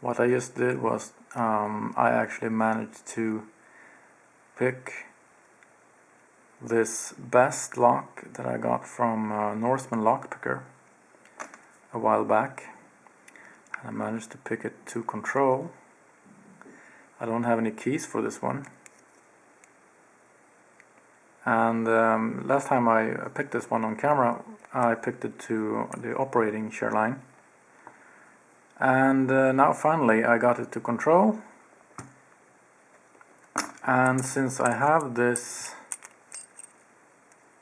What I just did was I actually managed to pick this best lock that I got from Norseman lockpicker a while back, and I managed to pick it to control. I don't have any keys for this one, and last time I picked this one on camera I picked it to the operating share line, and now finally I got it to control. And since I have this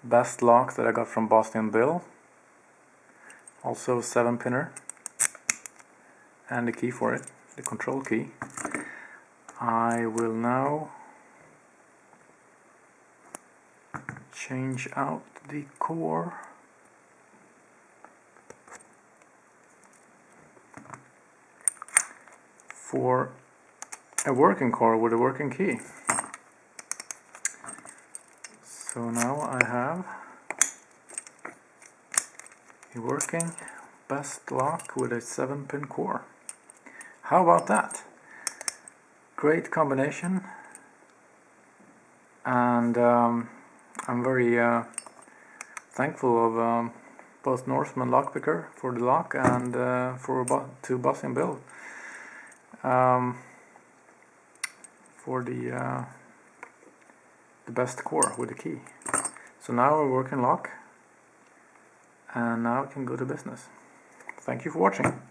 best lock that I got from Norseman and Bill, also 7-pinner, and the key for it, the control key, I will now change out the core for a working core with a working key. So now I have a working best lock with a 7-pin core. How about that? Great combination, and I'm very thankful of both Norseman lockpicker for the lock and to Norseman and Bill for the best core with the key. So now we're working lock, and now we can go to business. Thank you for watching.